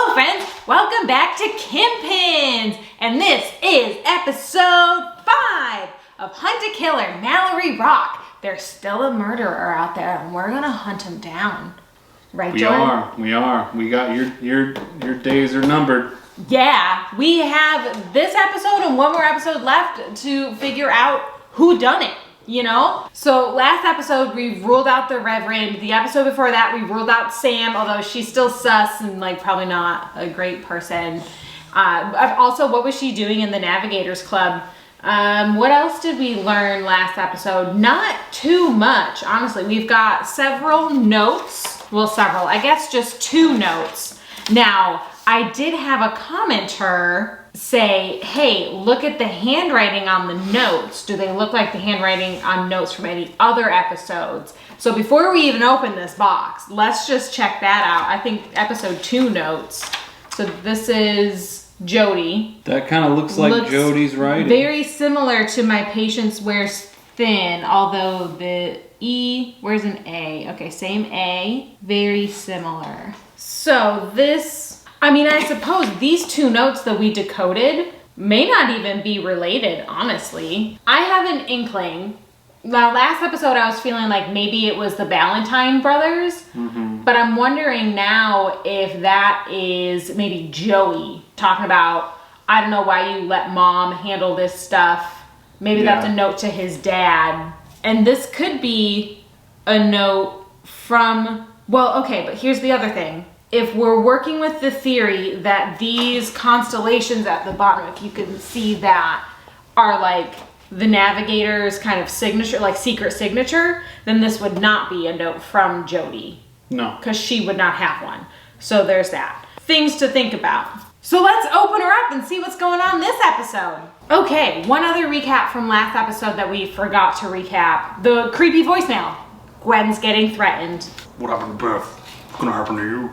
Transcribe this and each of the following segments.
Hello friends, welcome back to Kimpins, and this is episode 5 of Hunt a Killer, Mallory Rock. There's still a murderer out there and we're gonna hunt him down. Right, Jordan? We are. We got your days are numbered. Yeah, we have this episode and one more episode left to figure out who done it. You know? So last episode we ruled out the Reverend. The episode before that we ruled out Sam, although she's still sus and like probably not a great person. Also, what was she doing in the Navigators Club? What else did we learn last episode? Not too much, honestly. We've got several notes. Well, several. I guess just 2 notes. Now, I did have a commenter say, hey, look at the handwriting on the notes. Do they look like the handwriting on notes from any other episodes? So before we even open this box, let's just check that out. I think episode 2 notes. So this is Jody. That kind of looks like Jody's writing. Very similar to My Patience Wears Thin, although the E, where's an A? Okay, same A, very similar. So this, I mean, I suppose these 2 notes that we decoded may not even be related, honestly. I have an inkling. Now, last episode I was feeling like maybe it was the Valentine brothers, but I'm wondering now if that is maybe Joey talking about, I don't know why you let mom handle this stuff. Maybe that's a note to his dad. And this could be a note from, well, okay, but here's the other thing. If we're working with the theory that these constellations at the bottom, if you can see that, are like the Navigator's kind of signature, like secret signature, then this would not be a note from Jody. No. Because she would not have one. So there's that. Things to think about. So let's open her up and see what's going on this episode. Okay, one other recap from last episode that we forgot to recap. The creepy voicemail. Gwen's getting threatened. What happened to Beth? What's gonna happen to you?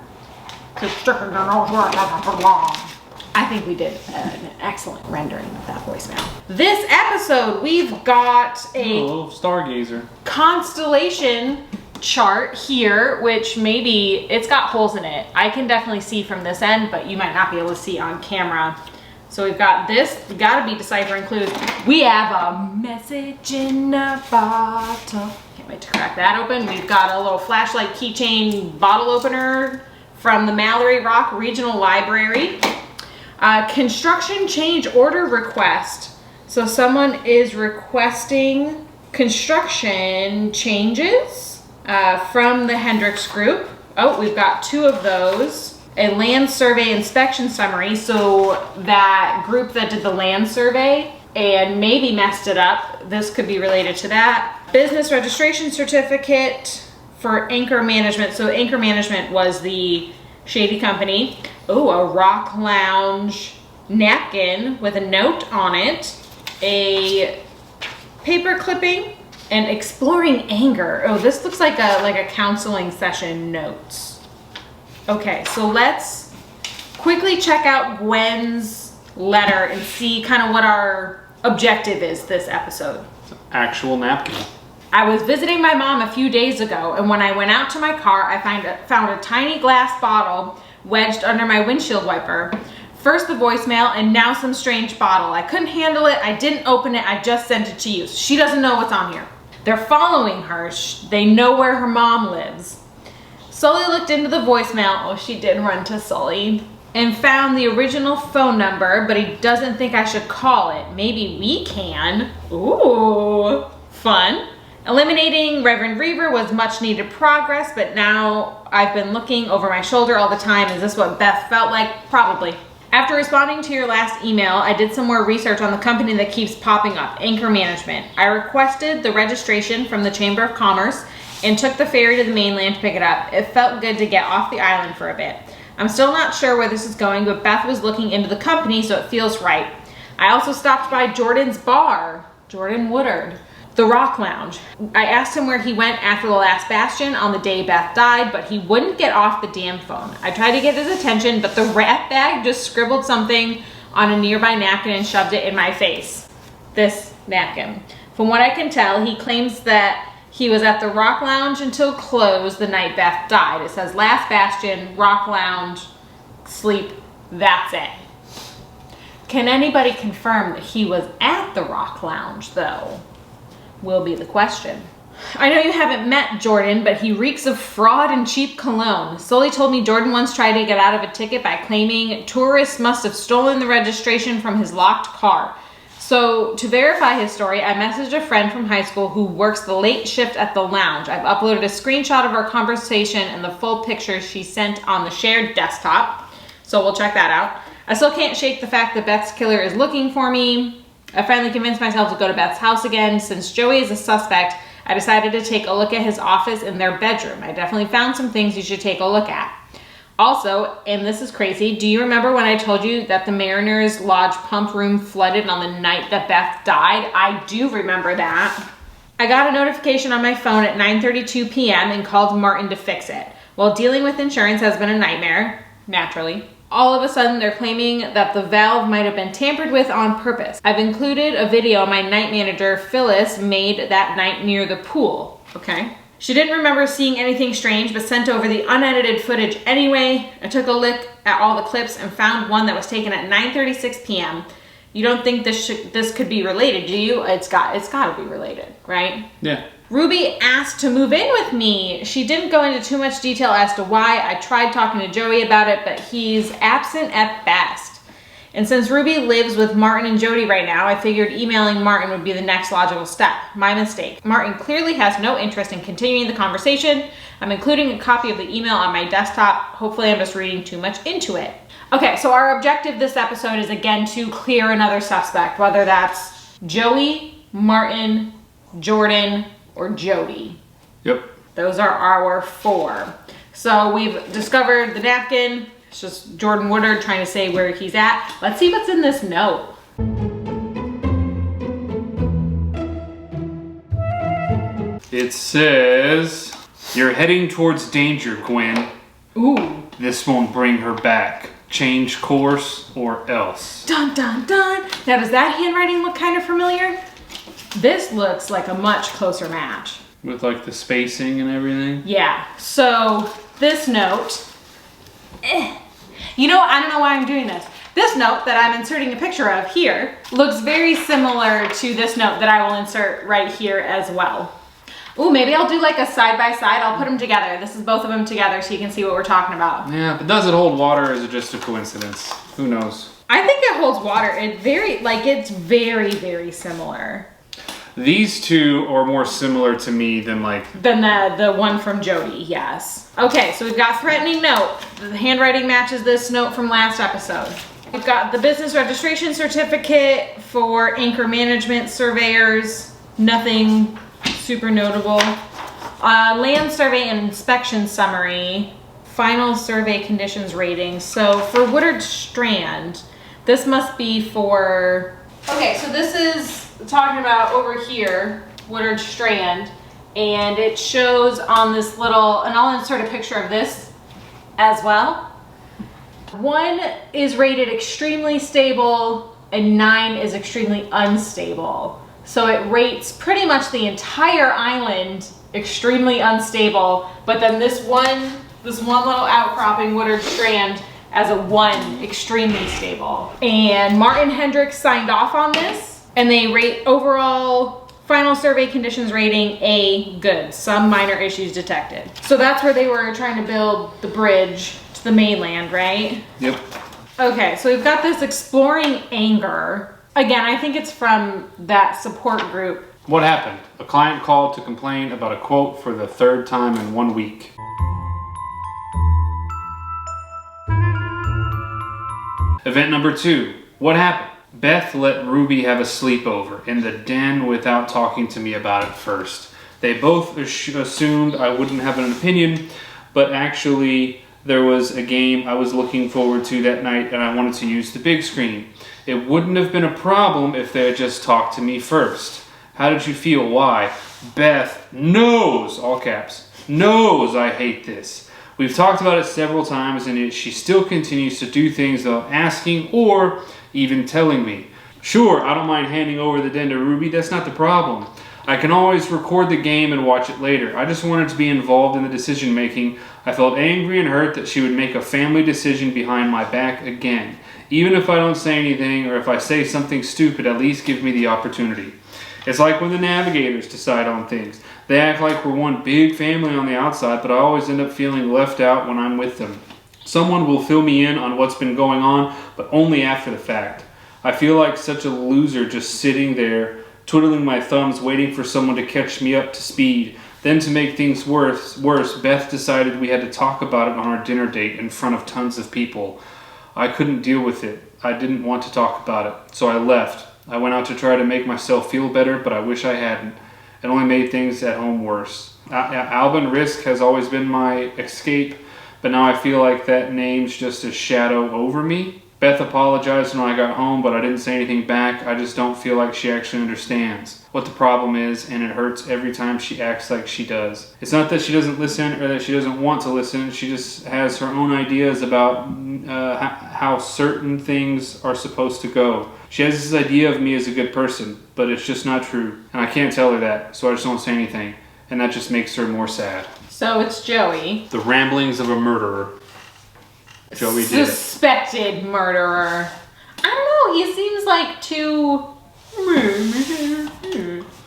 I think we did an excellent rendering of that voicemail. This episode, we've got a little stargazer constellation chart here, which maybe it's got holes in it. I can definitely see from this end, but you might not be able to see on camera. So we've got this, you gotta be deciphering clues. We have a message in a bottle. Can't wait to crack that open. We've got a little flashlight keychain bottle opener from the Mallory Rock Regional Library. Construction change order request. So someone is requesting construction changes from the Hendricks group. Oh, we've got 2 of those. A land survey inspection summary. So that group that did the land survey and maybe messed it up, this could be related to that. Business registration certificate for Anchor Management. So Anchor Management was the shady company. Oh, a rock lounge napkin with a note on it. A paper clipping. And exploring anger. Oh, this looks like a counseling session notes. Okay, so let's quickly check out Gwen's letter and see kind of what our objective is this episode. Actual napkin. I was visiting my mom a few days ago, and when I went out to my car, I found a tiny glass bottle wedged under my windshield wiper. First the voicemail, and now some strange bottle. I couldn't handle it. I didn't open it. I just sent it to you. She doesn't know what's on here. They're following her. They know where her mom lives. Sully looked into the voicemail. Oh, she did run to Sully. And found the original phone number, but he doesn't think I should call it. Maybe we can. Ooh, fun. Eliminating Reverend Reaver was much needed progress, but now I've been looking over my shoulder all the time. Is this what Beth felt like? Probably. After responding to your last email, I did some more research on the company that keeps popping up, Anchor Management. I requested the registration from the Chamber of Commerce and took the ferry to the mainland to pick it up. It felt good to get off the island for a bit. I'm still not sure where this is going, but Beth was looking into the company, so it feels right. I also stopped by Jordan's bar, Jordan Woodard, the Rock Lounge. I asked him where he went after the last bastion on the day Beth died, but he wouldn't get off the damn phone. I tried to get his attention, but the rat bag just scribbled something on a nearby napkin and shoved it in my face. This napkin. From what I can tell, he claims that he was at the Rock Lounge until closed the night Beth died. It says last bastion, Rock Lounge, sleep, that's it. Can anybody confirm that he was at the Rock Lounge, though? Will be the question. I know you haven't met Jordan, but he reeks of fraud and cheap cologne. Sully told me Jordan once tried to get out of a ticket by claiming tourists must have stolen the registration from his locked car. So to verify his story, I messaged a friend from high school who works the late shift at the lounge. I've uploaded a screenshot of our conversation and the full picture she sent on the shared desktop. So we'll check that out. I still can't shake the fact that Beth's killer is looking for me. I finally convinced myself to go to Beth's house again. Since Joey is a suspect, I decided to take a look at his office and their bedroom. I definitely found some things you should take a look at. Also, and this is crazy, do you remember when I told you that the Mariners Lodge pump room flooded on the night that Beth died? I do remember that. I got a notification on my phone at 9:32 p.m. and called Martin to fix it. While dealing with insurance has been a nightmare, naturally, all of a sudden they're claiming that the valve might have been tampered with on purpose. I've included a video my night manager, Phyllis, made that night near the pool, okay? She didn't remember seeing anything strange, but sent over the unedited footage anyway. I took a look at all the clips and found one that was taken at 9:36 p.m. You don't think this could be related, do you? It's got to be related, right? Yeah. Ruby asked to move in with me. She didn't go into too much detail as to why. I tried talking to Joey about it, but he's absent at best. And since Ruby lives with Martin and Jody right now, I figured emailing Martin would be the next logical step. My mistake. Martin clearly has no interest in continuing the conversation. I'm including a copy of the email on my desktop. Hopefully I'm just reading too much into it. Okay, so our objective this episode is again to clear another suspect, whether that's Joey, Martin, Jordan, or Jody. Yep. Those are our 4. So we've discovered the napkin. It's just Jordan Woodard trying to say where he's at. Let's see what's in this note. It says, "You're heading towards danger, Gwen. Ooh. This won't bring her back. Change course or else." Dun, dun, dun. Now, does that handwriting look kind of familiar? This looks like a much closer match. With like the spacing and everything? Yeah. So this note, you know, I don't know why I'm doing this. This note that I'm inserting a picture of here looks very similar to this note that I will insert right here as well. Ooh, maybe I'll do like a side by side. I'll put them together. This is both of them together so you can see what we're talking about. Yeah, but does it hold water or is it just a coincidence? Who knows? I think it holds water. It's very, very similar. These two are more similar to me than the one from Jody, yes. Okay, so we've got threatening note. The handwriting matches this note from last episode. We've got the business registration certificate for anchor management surveyors. Nothing super notable. Land survey and inspection summary. Final survey conditions rating. So for Woodard Strand, this must be for... Okay, so this is talking about over here, Woodard Strand, and it shows on this little, and I'll insert a picture of this as well. 1 is rated extremely stable and 9 is extremely unstable. So it rates pretty much the entire island extremely unstable, but then this one little outcropping, Woodard Strand, as a 1, extremely stable. And Martin Hendricks signed off on this, and they rate overall final survey conditions rating A, good. Some minor issues detected. So that's where they were trying to build the bridge to the mainland, right? Yep. Okay, so we've got this exploring anger. Again, I think it's from that support group. What happened? A client called to complain about a quote for the 3rd time in 1 week. Event number 2. What happened? Beth let Ruby have a sleepover in the den without talking to me about it first. They both assumed I wouldn't have an opinion, but actually there was a game I was looking forward to that night and I wanted to use the big screen. It wouldn't have been a problem if they had just talked to me first. How did you feel? Why? Beth knows, all caps, knows I hate this. We've talked about it several times and she still continues to do things without asking or even telling me. Sure, I don't mind handing over the den to Ruby, that's not the problem. I can always record the game and watch it later. I just wanted to be involved in the decision making. I felt angry and hurt that she would make a family decision behind my back again. Even if I don't say anything, or if I say something stupid, at least give me the opportunity. It's like when the navigators decide on things. They act like we're one big family on the outside, but I always end up feeling left out when I'm with them. Someone will fill me in on what's been going on, but only after the fact. I feel like such a loser just sitting there, twiddling my thumbs, waiting for someone to catch me up to speed. Then to make things worse, Beth decided we had to talk about it on our dinner date in front of tons of people. I couldn't deal with it. I didn't want to talk about it, so I left. I went out to try to make myself feel better, but I wish I hadn't. It only made things at home worse. Alban Risk has always been my escape, but now I feel like that name's just a shadow over me. Beth apologized when I got home, but I didn't say anything back. I just don't feel like she actually understands what the problem is, and it hurts every time she acts like she does. It's not that she doesn't listen or that she doesn't want to listen. She just has her own ideas about how certain things are supposed to go. She has this idea of me as a good person, but it's just not true. And I can't tell her that, so I just don't say anything. And that just makes her more sad. So it's Joey. The ramblings of a murderer. Joey did it. Suspected murderer. I don't know, he seems like too...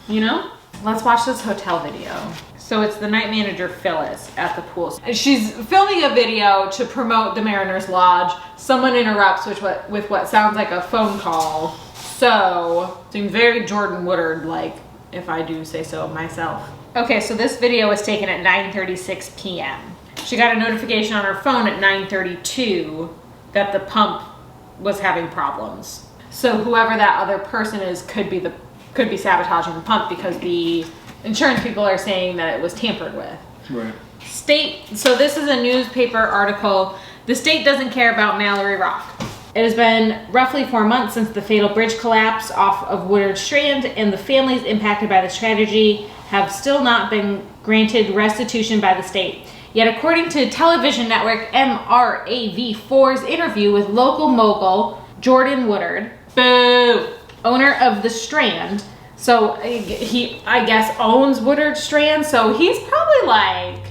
You know? Let's watch this hotel video. So it's the night manager, Phyllis, at the pool. She's filming a video to promote the Mariners Lodge. Someone interrupts with what sounds like a phone call. So, seems very Jordan Woodard-like, if I do say so myself. Okay, so this video was taken at 9:36 p.m. She got a notification on her phone at 9:32 that the pump was having problems. So whoever that other person is could be sabotaging the pump because the insurance people are saying that it was tampered with. Right. So this is a newspaper article. The state doesn't care about Mallory Rock. It has been roughly 4 months since the fatal bridge collapse off of Woodard Strand, and the families impacted by this tragedy have still not been granted restitution by the state. Yet according to television network MRAV4's interview with local mogul Jordan Woodard, boo, owner of the Strand, so he, I guess, owns Woodard Strand, so he's probably like,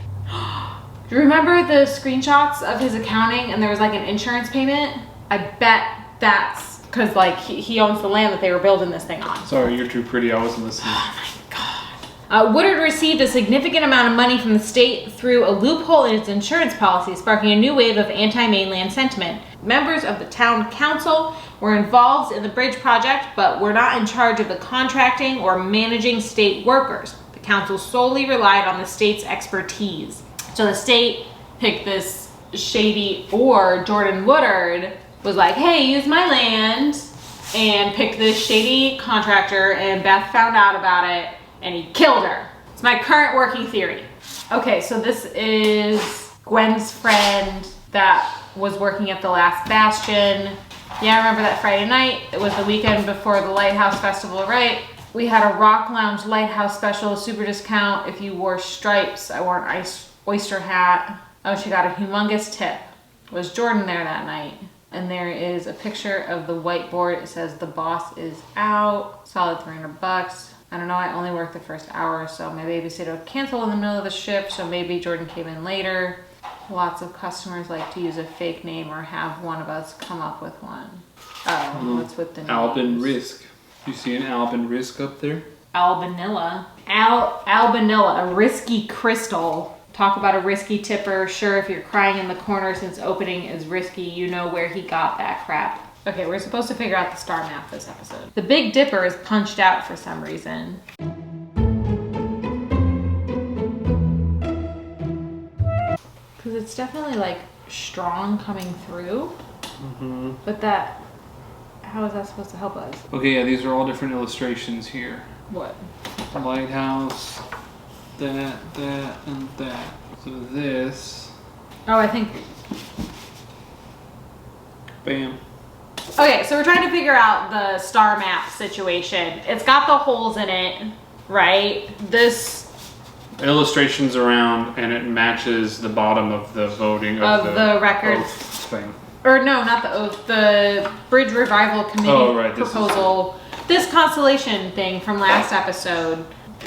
do you remember the screenshots of his accounting and there was like an insurance payment? I bet that's because like he owns the land that they were building this thing on. Sorry, you're too pretty, I wasn't listening. Oh my God. Woodard received a significant amount of money from the state through a loophole in its insurance policy, sparking a new wave of anti-mainland sentiment. Members of the town council were involved in the bridge project, but were not in charge of the contracting or managing state workers. The council solely relied on the state's expertise. So the state picked this shady, or Jordan Woodard was like, hey, use my land, and picked this shady contractor, and Beth found out about it, and he killed her. It's my current working theory. Okay, so this is Gwen's friend that was working at the Last Bastion. Yeah, I remember that Friday night. It was the weekend before the Lighthouse Festival, right? We had a Rock Lounge Lighthouse special, super discount if you wore stripes. I wore an oyster hat. Oh, she got a humongous tip. Was Jordan there that night? And there is a picture of the whiteboard. It says the boss is out. Solid $300. I don't know, I only worked the first hour, so my babysitter canceled in the middle of the shift, so maybe Jordan came in later. Lots of customers like to use a fake name or have one of us come up with one. Oh, what's with the names? Alban Risk. You see an Alban Risk up there? Albanilla. Albanilla, a risky crystal. Talk about a risky tipper. Sure, if you're crying in the corner since opening is risky, you know where he got that crap. Okay, we're supposed to figure out the star map this episode. The Big Dipper is punched out for some reason. Because it's definitely like strong coming through. Mm-hmm. But how is that supposed to help us? Okay, yeah, these are all different illustrations here. What? Lighthouse, that, and that. So this. Oh, I think. Bam. Okay, so we're trying to figure out the star map situation. It's got the holes in it, right? This illustrations around, and it matches the bottom of the voting of the record thing. Or no, not the oath. The Bridge Revival Committee proposal. This constellation thing from last episode.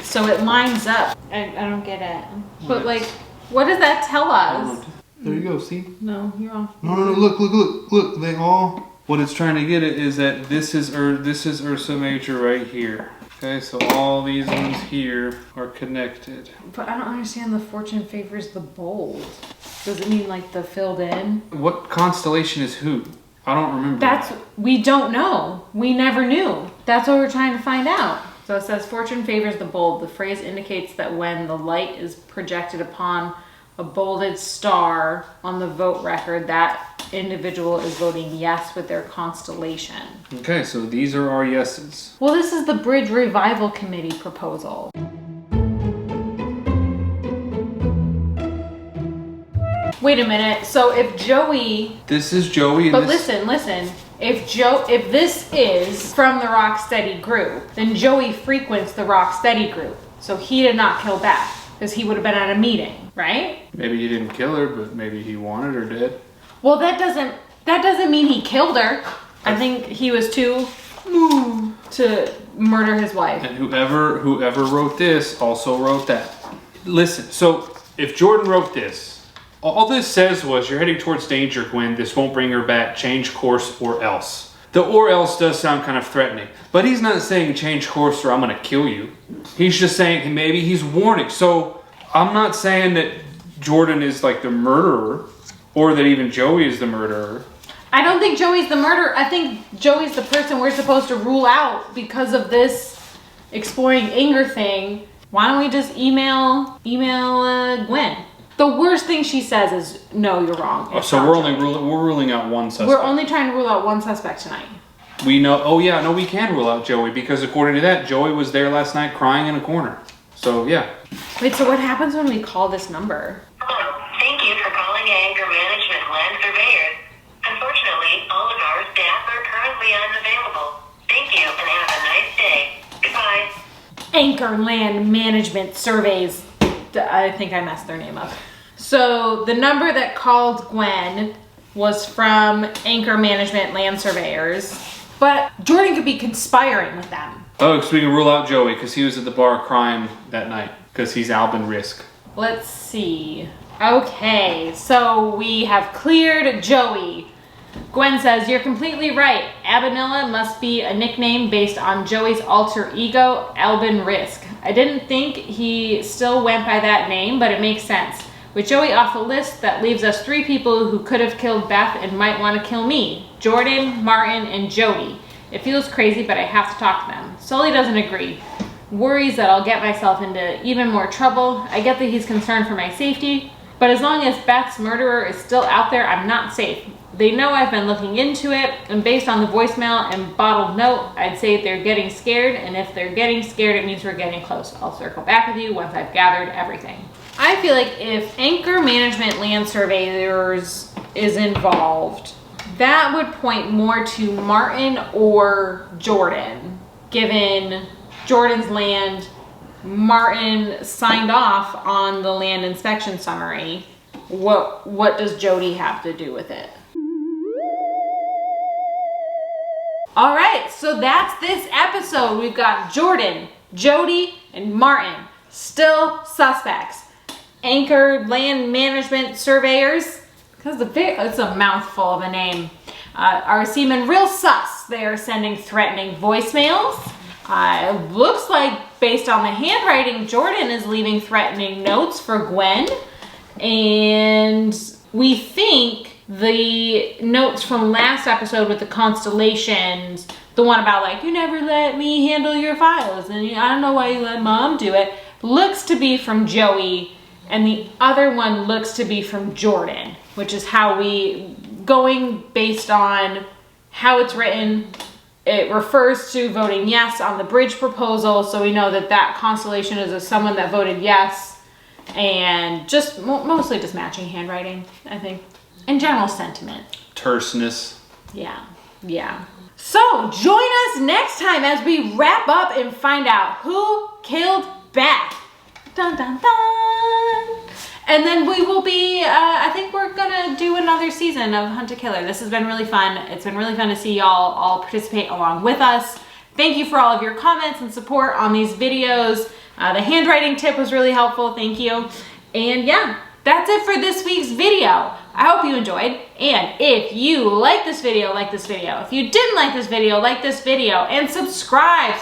So it lines up. I don't get it. But like, what does that tell us? There you go, see? No, you're off. No, look, they all... What it's trying to get at is that this is Ursa Major right here. Okay, so all these ones here are connected. But I don't understand the fortune favors the bold. Does it mean like the filled in? What constellation is who? I don't remember. We don't know. We never knew. That's what we're trying to find out. So it says fortune favors the bold. The phrase indicates that when the light is projected upon a bolded star on the vote record, that individual is voting yes with their constellation. Okay, so these are our yeses. Well, this is the Bridge Revival Committee proposal. Wait a minute. So if Joey... This is Joey. But listen. If this is from the Rocksteady group, then Joey frequents the Rocksteady group. So he did not kill Beth because he would have been at a meeting, right? Maybe he didn't kill her, but maybe he wanted her dead. Well, that doesn't mean he killed her. I think he was too moved to murder his wife. And whoever wrote this also wrote that. Listen, so if Jordan wrote this, all this says was you're heading towards danger, Gwen. This won't bring her back. Change course or else. The or else does sound kind of threatening. But he's not saying change course or I'm going to kill you. He's just saying maybe he's warning. So I'm not saying that Jordan is like the murderer or that even Joey is the murderer. I don't think Joey's the murderer. I think Joey's the person we're supposed to rule out because of this exploring anger thing. Why don't we just email Gwen? The worst thing she says is, no, you're wrong. Oh, so we're ruling out one suspect. We're only trying to rule out one suspect tonight. We know, oh yeah, no, we can rule out Joey because according to that, Joey was there last night crying in a corner. So yeah. Wait, so what happens when we call this number? Hello, thank you for calling Anger Management Land Surveyors. Unfortunately, all of our staff are currently unavailable. Thank you and have a nice day. Goodbye. Anchor Land Management Surveys. I think I messed their name up. So the number that called Gwen was from Anchor Management Land Surveyors, but Jordan could be conspiring with them. Oh, so we can rule out Joey because he was at the bar crying that night because he's Albin Risk. Let's see. Okay, so we have cleared Joey. Gwen says, you're completely right. Abinilla must be a nickname based on Joey's alter ego, Albin Risk. I didn't think he still went by that name, but it makes sense. With Joey off the list, that leaves us 3 people who could have killed Beth and might want to kill me. Jordan, Martin, and Jody. It feels crazy, but I have to talk to them. Sully doesn't agree. Worries that I'll get myself into even more trouble. I get that he's concerned for my safety, but as long as Beth's murderer is still out there, I'm not safe. They know I've been looking into it, and based on the voicemail and bottled note, I'd say they're getting scared, and if they're getting scared, it means we're getting close. I'll circle back with you once I've gathered everything. I feel like if Anchor Management Land Surveyors is involved, that would point more to Martin or Jordan. Given Jordan's land, Martin signed off on the land inspection summary. What does Jody have to do with it? All right, so that's this episode. We've got Jordan, Jody, and Martin, still suspects. Anchor Land Management Surveyors, because it's a mouthful of a name, are seeming real sus. They are sending threatening voicemails. It looks like, based on the handwriting, Jordan is leaving threatening notes for Gwen. And we think the notes from last episode with the constellations, the one about like, you never let me handle your files, and I don't know why you let mom do it, looks to be from Joey, and the other one looks to be from Jordan, which is how going based on how it's written, it refers to voting yes on the bridge proposal, so we know that constellation is of someone that voted yes, and just mostly just matching handwriting, I think. And general sentiment. Terseness. Yeah. So join us next time as we wrap up and find out who killed Beth. Dun dun dun. And then we will be, I think we're gonna do another season of Hunt a Killer. This has been really fun. It's been really fun to see y'all all participate along with us. Thank you for all of your comments and support on these videos. The handwriting tip was really helpful, thank you. And yeah, that's it for this week's video. I hope you enjoyed, and if you like this video, like this video. If you didn't like this video, like this video, and subscribe.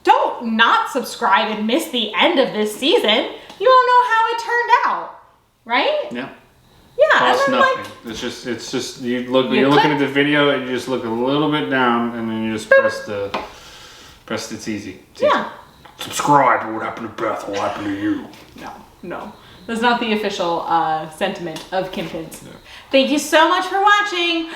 Don't not subscribe and miss the end of this season. You don't know how it turned out, right? Yeah. Yeah, Costs and then nothing. like, It's just you're looking at the video and you just look a little bit down and then you just press it's easy. It's easy. Subscribe. What happened to Beth will happen to you. No. That's not the official sentiment of Kimpins. No. Thank you so much for watching.